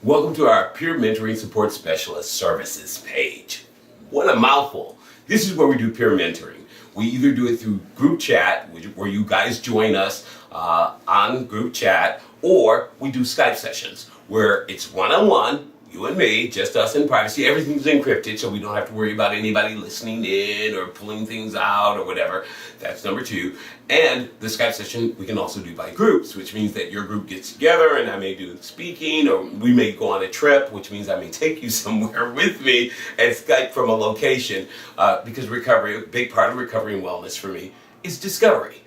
Welcome to our Peer Mentoring Support Specialist Services page. What a mouthful. This is where we do peer mentoring. We either do it through group chat, where you guys join us on group chat, or we do Skype sessions where it's one-on-one, you and me, just us in privacy. Everything's encrypted, so we don't have to worry about anybody listening in or pulling things out or whatever. That's number two. And the Skype session we can also do by groups, which means that your group gets together and I may do speaking, or we may go on a trip, which means I may take you somewhere with me and Skype from a location, because recovery, a big part of recovery and wellness for me is discovery.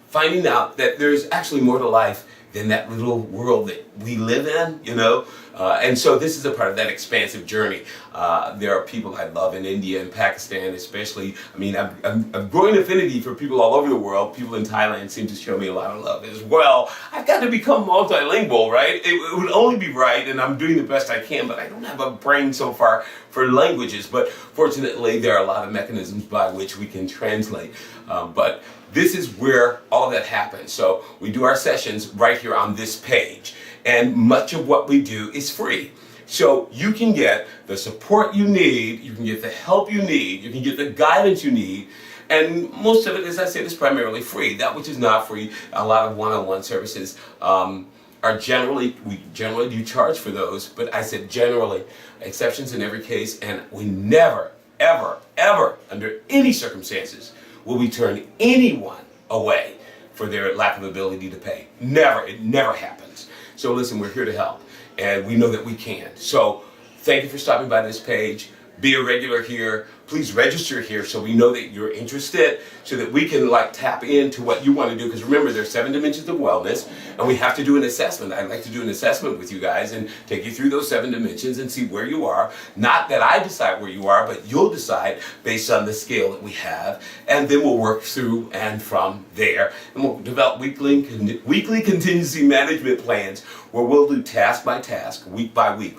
Finding out that there's actually more to life than that little world that we live in, you know? And so this is a part of that expansive journey. There are people I love in India and Pakistan especially. I mean, I've growing affinity for people all over the world. People in Thailand seem to show me a lot of love as well. I've got to become multilingual, right? It would only be right, and I'm doing the best I can, but I don't have a brain so far for languages. But fortunately, there are a lot of mechanisms by which we can translate. But this is where all of that happens. So we do our sessions right here on this page. And much of what we do is free. So you can get the support you need, you can get the help you need, you can get the guidance you need, and most of it, as I said, is primarily free. That which is not free, a lot of one-on-one services are we generally do charge for those, but I said generally, exceptions in every case, and we never, ever, ever, under any circumstances, will we turn anyone away for their lack of ability to pay. Never, it never happens. So listen, we're here to help, and we know that we can. So thank you for stopping by this page. Be a regular here. Please register here so we know that you're interested, so that we can tap into what you want to do. Because remember, there's 7 dimensions of wellness, and we have to do an assessment. I'd like to do an assessment with you guys and take you through those 7 dimensions and see where you are. Not that I decide where you are, but you'll decide based on the scale that we have, and then we'll work through and from there. And we'll develop weekly contingency management plans where we'll do task by task, week by week.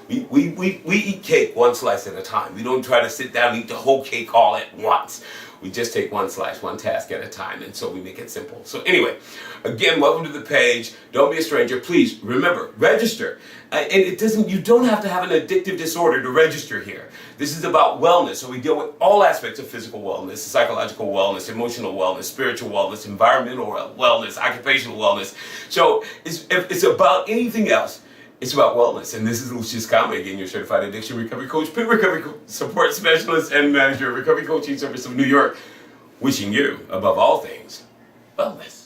We eat cake one slice at a time. We don't try to sit down and eat the whole cake all at once. We just take one slice, one task at a time, and so we make it simple. So anyway, again, welcome to the page. Don't be a stranger. Please remember, register. And you don't have to have an addictive disorder to register here. This is about wellness, so we deal with all aspects of physical wellness, psychological wellness, emotional wellness, spiritual wellness, environmental wellness, occupational wellness. So it's about anything else. It's about wellness, and this is Lucius Kame, again, your certified addiction recovery coach, peer recovery support specialist, and manager of Recovery Coaching Service of New York, wishing you, above all things, wellness.